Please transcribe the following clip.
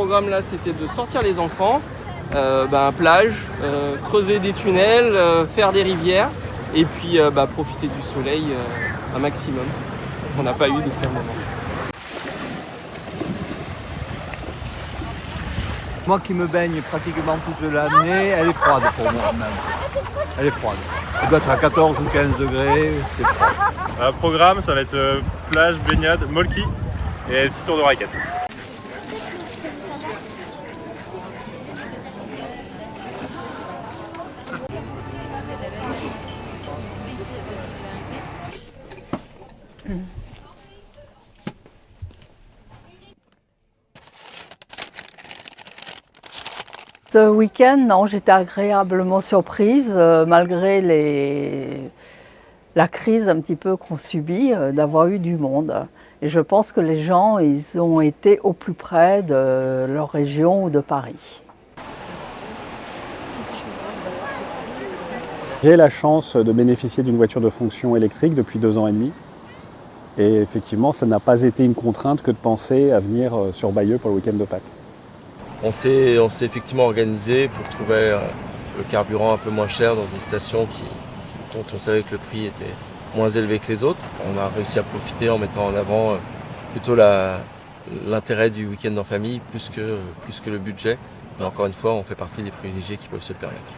programme là, c'était de sortir les enfants, plage, creuser des tunnels, faire des rivières et puis profiter du soleil un maximum. On n'a pas eu depuis un moment. Moi qui me baigne pratiquement toute l'année, elle est froide pour moi même. Elle est froide. Elle doit être à 14 ou 15 degrés, c'est froid. Programme, ça va être plage, baignade, molki et petit tour de raquette. Ce week-end, non, j'étais agréablement surprise, malgré la crise un petit peu qu'on subit, d'avoir eu du monde. Et je pense que les gens, ils ont été au plus près de leur région ou de Paris. J'ai la chance de bénéficier d'une voiture de fonction électrique depuis 2 ans et demi. Et effectivement, ça n'a pas été une contrainte que de penser à venir sur Bayeux pour le week-end de Pâques. On s'est effectivement organisé pour trouver le carburant un peu moins cher dans une station dont on savait que le prix était moins élevé que les autres. On a réussi à profiter en mettant en avant plutôt l'intérêt du week-end en famille plus que le budget. Mais encore une fois, on fait partie des privilégiés qui peuvent se le permettre.